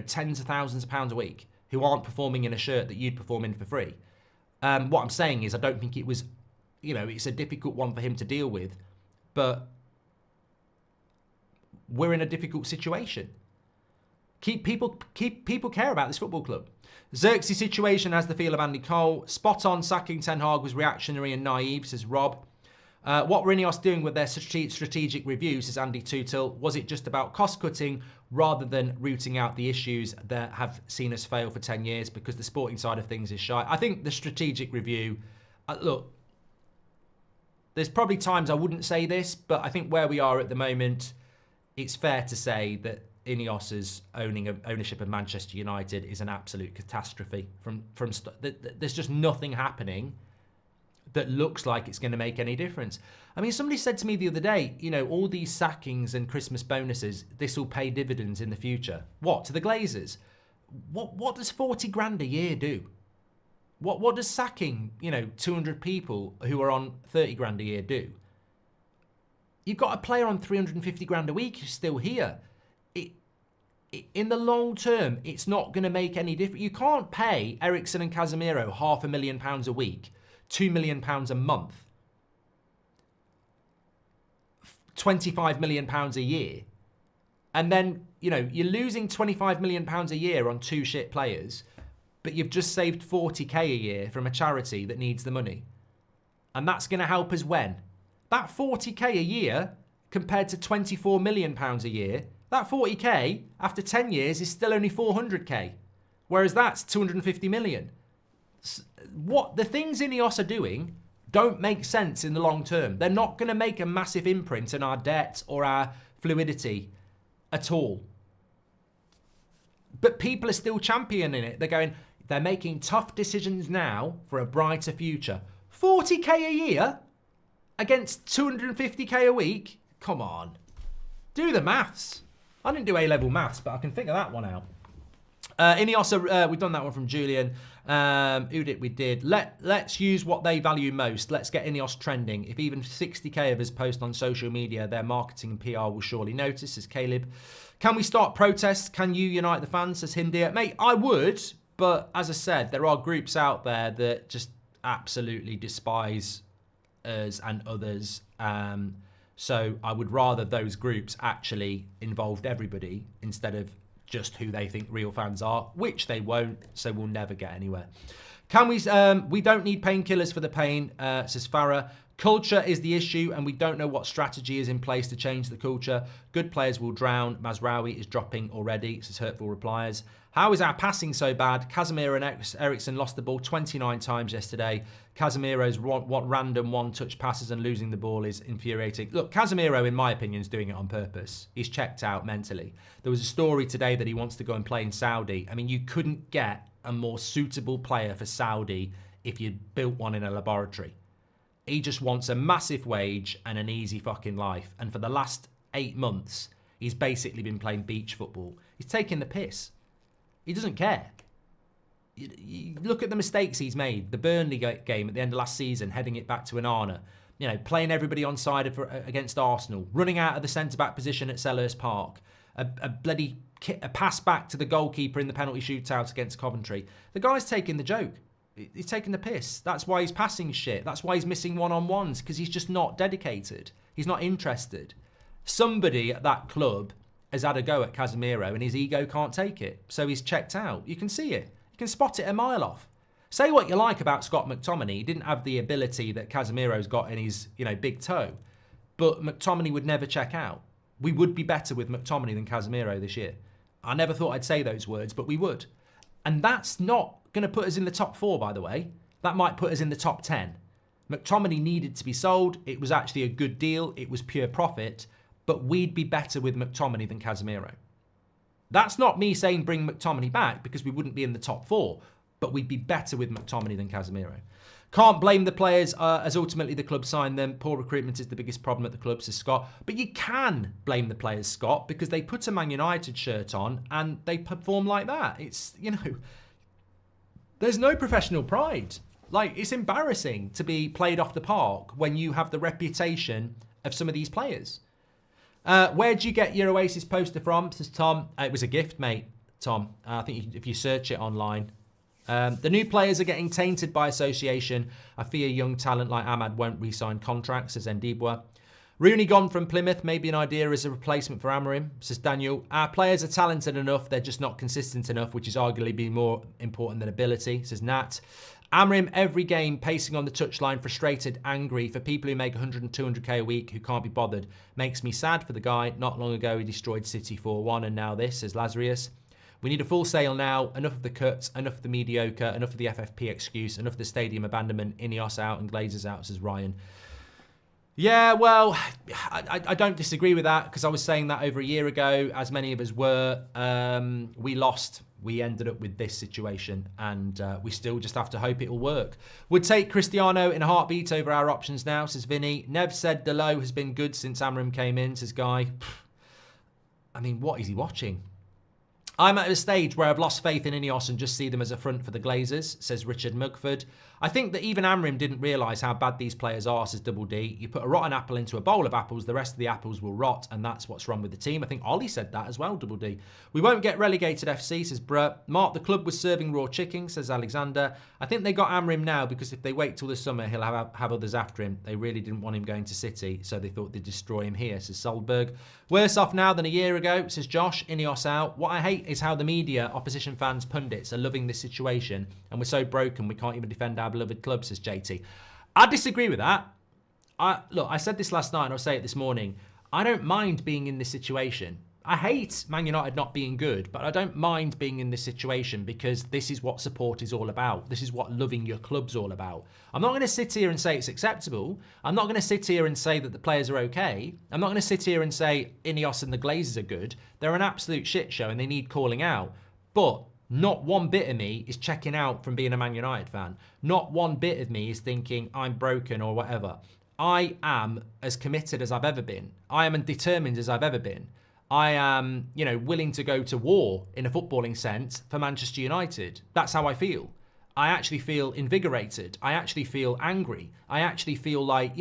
tens of thousands of pounds a week who aren't performing in a shirt that you'd perform in for free. What I'm saying is I don't think it was, it's a difficult one for him to deal with, but we're in a difficult situation. People care about this football club. Xerxes' situation has the feel of Andy Cole. Spot on, sacking Ten Hag was reactionary and naive, says Rob. What were INEOS doing with their strategic review, says Andy Tootle? Was it just about cost cutting rather than rooting out the issues that have seen us fail for 10 years because the sporting side of things is shy? I think the strategic review, look, there's probably times I wouldn't say this, but I think where we are at the moment, it's fair to say that INEOS's ownership of Manchester United is an absolute catastrophe. There's just nothing happening that looks like it's going to make any difference. I mean, somebody said to me the other day, all these sackings and Christmas bonuses, this will pay dividends in the future. What, to the Glazers? What does 40 grand a year do? What does sacking, 200 people who are on 30 grand a year do? You've got a player on 350 grand a week who's still here. In the long term, it's not going to make any difference. You can't pay Eriksen and Casemiro £500,000 a week, £2 million a month, £25 million a year. And then, you're losing £25 million a year on two shit players, but you've just saved 40k a year from a charity that needs the money. And that's going to help us when? That 40k a year compared to £24 million a year, that 40k after 10 years is still only 400k. Whereas that's 250 million. What the things INEOS are doing don't make sense in the long term. They're not going to make a massive imprint on our debt or our fluidity at all. But people are still championing it. They're making tough decisions now for a brighter future. 40k a year against 250k a week? Come on. Do the maths. I didn't do A-level maths, but I can figure that one out. INEOS, we've done that one from Julian. Udit, we did. Let's use what they value most. Let's get INEOS trending. If even 60k of us post on social media, their marketing and PR will surely notice, says Caleb. Can we start protests? Can you unite the fans, says Hindia? Mate, I would, but as I said, there are groups out there that just absolutely despise us and others. So I would rather those groups actually involved everybody instead of just who they think real fans are, which they won't, so we'll never get anywhere. Can we don't need painkillers for the pain, says Farah. Culture is the issue, and we don't know what strategy is in place to change the culture. Good players will drown. Mazraoui is dropping already, says Hurtful Repliers. How is our passing so bad? Casemiro and Eriksen lost the ball 29 times yesterday. Casemiro's what random one-touch passes and losing the ball is infuriating. Look, Casemiro, in my opinion, is doing it on purpose. He's checked out mentally. There was a story today that he wants to go and play in Saudi. I mean, you couldn't get a more suitable player for Saudi if you'd built one in a laboratory. He just wants a massive wage and an easy fucking life. And for the last 8 months, he's basically been playing beach football. He's taking the piss. He doesn't care. You look at the mistakes he's made. The Burnley game at the end of last season, heading it back to Onana. Playing everybody onside against Arsenal. Running out of the centre-back position at Selhurst Park. A pass back to the goalkeeper in the penalty shootout against Coventry. The guy's taking the joke. He's taking the piss. That's why he's passing shit. That's why he's missing one-on-ones, because he's just not dedicated. He's not interested. Somebody at that club has had a go at Casemiro and his ego can't take it. So he's checked out. You can see it. You can spot it a mile off. Say what you like about Scott McTominay. He didn't have the ability that Casemiro's got in his, big toe. But McTominay would never check out. We would be better with McTominay than Casemiro this year. I never thought I'd say those words, but we would. And that's not going to put us in the top 4, by the way. That might put us in the top 10. McTominay needed to be sold. It was actually a good deal. It was pure profit. But we'd be better with McTominay than Casemiro. That's not me saying bring McTominay back, because we wouldn't be in the top 4. But we'd be better with McTominay than Casemiro. Can't blame the players as ultimately the club signed them. Poor recruitment is the biggest problem at the club, says Scott. But you can blame the players, Scott, because they put a Man United shirt on and they perform like that. It's, there's no professional pride. Like, it's embarrassing to be played off the park when you have the reputation of some of these players. Where'd you get your Oasis poster from? Says Tom. It was a gift, mate, Tom. I think if you search it online. The new players are getting tainted by association. I fear young talent like Ahmad won't re-sign contracts, says Ndibwa. Rooney gone from Plymouth, maybe an idea as a replacement for Amorim, says Daniel. Our players are talented enough, they're just not consistent enough, which is arguably more important than ability, says Nat. Amorim, every game, pacing on the touchline, frustrated, angry, for people who make 100 and 200k a week who can't be bothered. Makes me sad for the guy. Not long ago, he destroyed City 4-1, and now this, says Lazarus. We need a full sale now. Enough of the cuts, enough of the mediocre, enough of the FFP excuse, enough of the stadium abandonment. INEOS out and Glazers out, says Ryan. Yeah, well, I don't disagree with that, because I was saying that over a year ago, as many of us were. We lost. We ended up with this situation, and we still just have to hope it'll work. Would take Cristiano in a heartbeat over our options now, says Vinny. Nev said Delo has been good since Amorim came in, says Guy. I mean, what is he watching? I'm at a stage where I've lost faith in INEOS and just see them as a front for the Glazers, says Richard Mugford. I think that even Amorim didn't realise how bad these players are, says Double D. You put a rotten apple into a bowl of apples, the rest of the apples will rot, and that's what's wrong with the team. I think Ollie said that as well, Double D. We won't get relegated FC, says Bruh. Mark, the club was serving raw chicken, says Alexander. I think they got Amorim now because if they wait till the summer, he'll have others after him. They really didn't want him going to City, so they thought they'd destroy him here, says Solberg. Worse off now than a year ago, says Josh. INEOS out. What I hate is how the media, opposition fans, pundits are loving this situation, and we're so broken we can't even defend our beloved club, says JT. I disagree with that. Look, I said this last night and I'll say it this morning. I don't mind being in this situation. I hate Man United not being good, but I don't mind being in this situation because this is what support is all about. This is what loving your club's all about. I'm not going to sit here and say it's acceptable. I'm not going to sit here and say that the players are okay. I'm not going to sit here and say INEOS and the Glazers are good. They're an absolute shit show and they need calling out. But not one bit of me is checking out from being a Man United fan. Not one bit of me is thinking I'm broken or whatever. I am as committed as I've ever been. I am as determined as I've ever been. I am, willing to go to war in a footballing sense for Manchester United. That's how I feel. I actually feel invigorated. I actually feel angry. I actually feel like,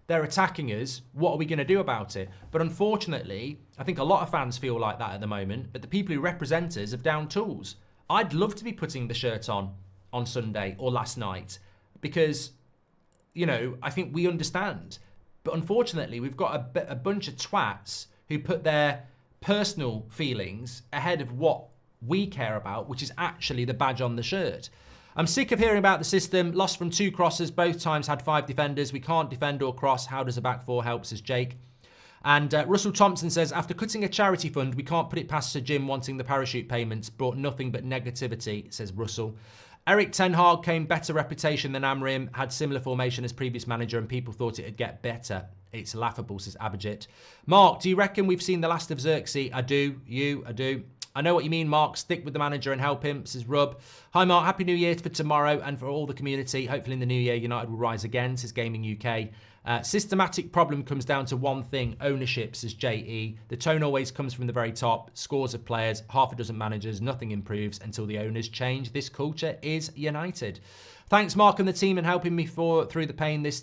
they're attacking us. What are we going to do about it? But unfortunately, I think a lot of fans feel like that at the moment, but the people who represent us have down tools. I'd love to be putting the shirt on Sunday or last night because, I think we understand. But unfortunately, we've got a bunch of twats who put their personal feelings ahead of what we care about, which is actually the badge on the shirt. I'm sick of hearing about the system. Lost from 2 crosses, both times had 5 defenders. We can't defend or cross. How does a back 4 help, says Jake. And Russell Thompson says, after cutting a charity fund, we can't put it past Sir Jim wanting the parachute payments. Brought nothing but negativity, says Russell. Eric Ten Hag came better reputation than Amorim, had similar formation as previous manager, and people thought it'd get better. It's laughable, says Abhijit. Mark, do you reckon we've seen the last of Xerxes? I do. I do. I know what you mean, Mark. Stick with the manager and help him, says Rub. Hi, Mark. Happy New Year for tomorrow and for all the community. Hopefully in the new year, United will rise again, says Gaming UK. Systematic problem comes down to one thing, ownership, says JE. The tone always comes from the very top. Scores of players, half a dozen managers, nothing improves until the owners change. This culture is United. Thanks, Mark and the team, and helping me through the pain this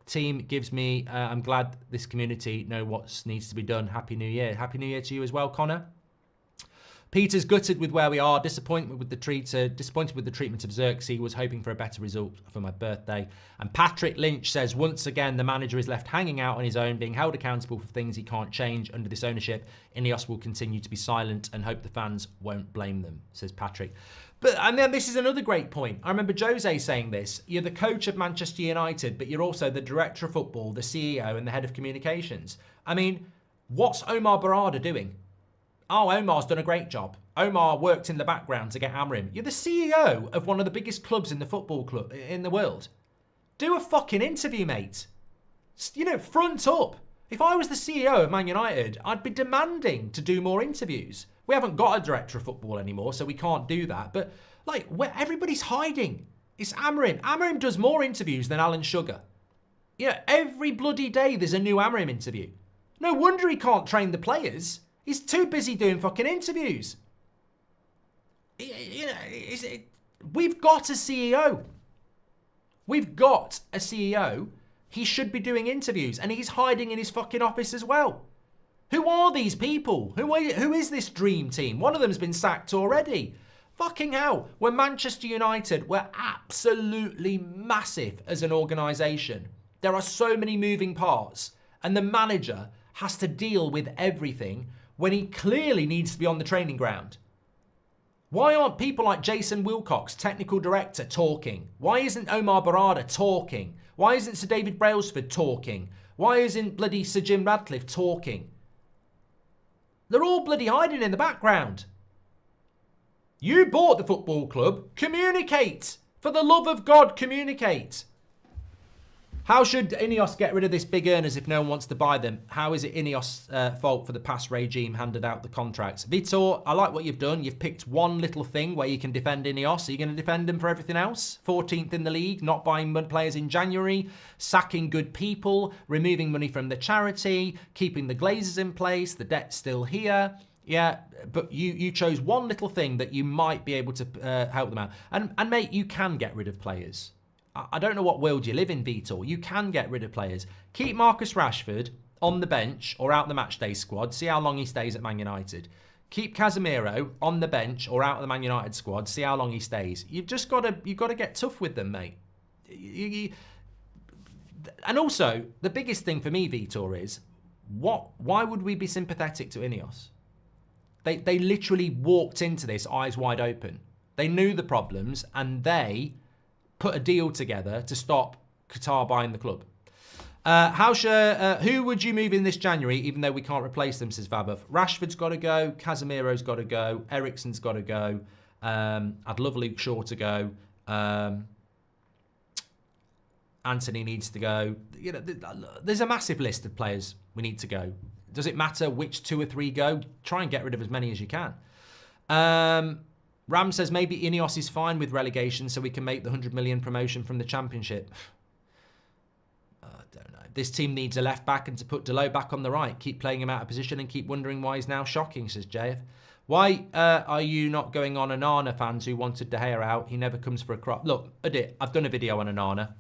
team gives me. I'm glad this community know what needs to be done. Happy New Year. Happy New Year to you as well, Connor. Peter's gutted with where we are, disappointed with the treatment of Xerxes, was hoping for a better result for my birthday. And Patrick Lynch says, once again, the manager is left hanging out on his own, being held accountable for things he can't change under this ownership. INEOS will continue to be silent and hope the fans won't blame them, says Patrick. And then this is another great point. I remember Jose saying this. You're the coach of Manchester United, but you're also the director of football, the CEO, and the head of communications. I mean, what's Omar Barr doing? Oh, Omar's done a great job. Omar worked in the background to get Amorim. You're the CEO of one of the biggest clubs in the football club in the world. Do a fucking interview, mate. Front up. If I was the CEO of Man United, I'd be demanding to do more interviews. We haven't got a director of football anymore, so we can't do that. But, where everybody's hiding. It's Amorim. Amorim does more interviews than Alan Sugar. Every bloody day there's a new Amorim interview. No wonder he can't train the players. He's too busy doing fucking interviews. We've got a CEO. We've got a CEO. He should be doing interviews, and he's hiding in his fucking office as well. Who are these people? Who is this dream team? One of them's been sacked already. Fucking hell. When Manchester United were absolutely massive as an organisation. There are so many moving parts, and the manager has to deal with everything when he clearly needs to be on the training ground. Why aren't people like Jason Wilcox, technical director, talking? Why isn't Omar Barr talking? Why isn't Sir David Brailsford talking? Why isn't bloody Sir Jim Radcliffe talking? They're all bloody hiding in the background. You bought the football club. Communicate. For the love of God, communicate. How should INEOS get rid of this big earners if no one wants to buy them? How is it INEOS' fault for the past regime handed out the contracts? Vitor, I like what you've done. You've picked one little thing where you can defend INEOS. Are you going to defend them for everything else? 14th in the league, not buying players in January, sacking good people, removing money from the charity, keeping the Glazers in place, the debt's still here. Yeah, but you chose one little thing that you might be able to help them out. And mate, you can get rid of players. I don't know what world you live in, Vitor. You can get rid of players. Keep Marcus Rashford on the bench or out the matchday squad. See how long he stays at Man United. Keep Casemiro on the bench or out of the Man United squad. See how long he stays. You've got to get tough with them, mate. And also, the biggest thing for me, Vitor, is why would we be sympathetic to INEOS? They literally walked into this eyes wide open. They knew the problems and they put a deal together to stop Qatar buying the club. Who would you move in this January, even though we can't replace them, says Vabuff? Rashford's got to go. Casemiro's got to go. Eriksen's got to go. I'd love Luke Shaw to go. Anthony needs to go. You know, there's a massive list of players we need to go. Does it matter which 2 or 3 go? Try and get rid of as many as you can. Ram says maybe INEOS is fine with relegation so we can make the 100 million promotion from the Championship. I don't know. This team needs a left back and to put Delo back on the right. Keep playing him out of position and keep wondering why he's now shocking, says JF. Why are you not going on Onana fans who wanted De Gea out? He never comes for a crop. Look, I've done a video on Onana.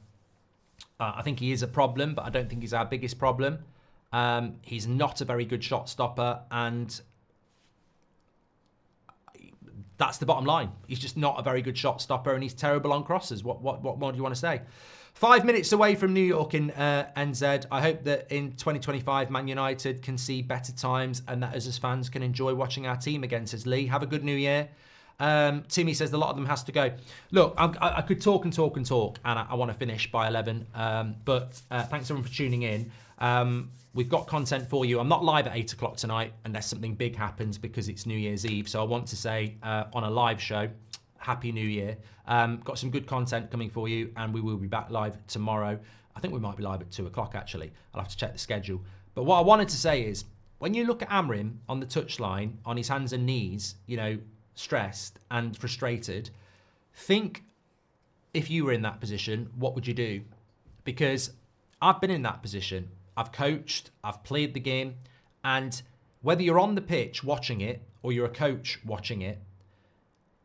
I think he is a problem, but I don't think he's our biggest problem. He's not a very good shot stopper, and that's the bottom line. He's just not a very good shot stopper, and he's terrible on crosses. What more do you want to say? 5 minutes away from New York in NZ. I hope that in 2025, Man United can see better times, and that us as fans can enjoy watching our team again, says Lee. Have a good New Year. Timmy says a lot of them has to go. Look, I could talk and talk and talk, and I want to finish by 11. But thanks everyone for tuning in. We've got content for you. I'm not live at 8 o'clock tonight unless something big happens because it's New Year's Eve. So I want to say on a live show, Happy New Year. Got some good content coming for you, and we will be back live tomorrow. I think we might be live at 2 o'clock actually. I'll have to check the schedule. But what I wanted to say is, when you look at Amorim on the touchline, on his hands and knees, you know, stressed and frustrated, think if you were in that position, what would you do? Because I've been in that position. I've coached, I've played the game, and whether you're on the pitch watching it or you're a coach watching it,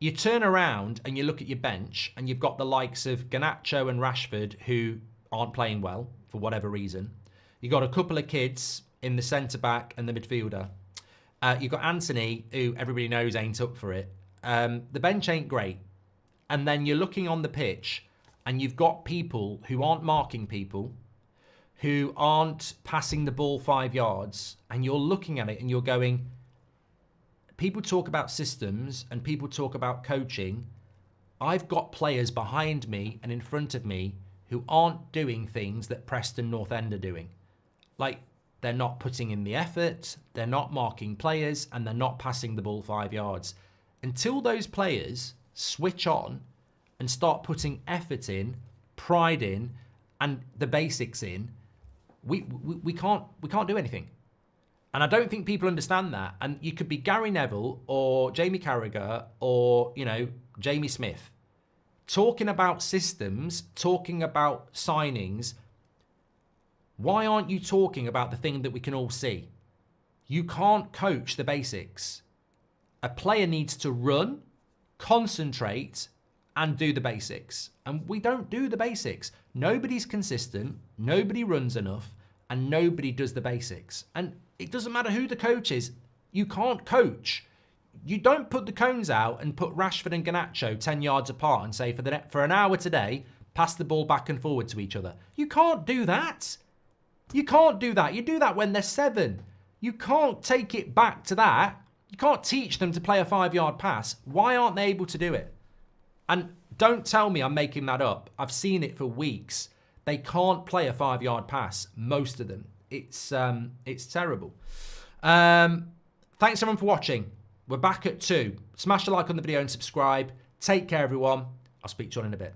you turn around and you look at your bench and you've got the likes of Garnacho and Rashford who aren't playing well for whatever reason. You've got a couple of kids in the centre-back and the midfielder. You've got Anthony, who everybody knows ain't up for it. The bench ain't great. And then you're looking on the pitch and you've got people who aren't marking people, who aren't passing the ball 5 yards, and you're looking at it and you're going, people talk about systems and people talk about coaching. I've got players behind me and in front of me who aren't doing things that Preston North End are doing. Like, they're not putting in the effort, they're not marking players, and they're not passing the ball 5 yards. Until those players switch on and start putting effort in, pride in, and the basics in, we can't do anything. And I don't think people understand that. And you could be Gary Neville or Jamie Carragher or, you know, Jamie Smith talking about systems, talking about signings. Why aren't you talking about the thing that we can all see? You can't coach the basics. A player needs to run, concentrate, and do the basics. And we don't do the basics. Nobody's consistent, nobody runs enough, and nobody does the basics. And it doesn't matter who the coach is, you can't coach. You don't put the cones out and put Rashford and Garnacho 10 yards apart and say for an hour today, pass the ball back and forward to each other. You can't do that. You can't do that. You do that when they're 7. You can't take it back to that. You can't teach them to play a 5-yard pass. Why aren't they able to do it? And don't tell me I'm making that up. I've seen it for weeks. They can't play a 5-yard pass, most of them. It's terrible. Thanks everyone for watching. We're back at 2. Smash a like on the video and subscribe. Take care, everyone. I'll speak to you all in a bit.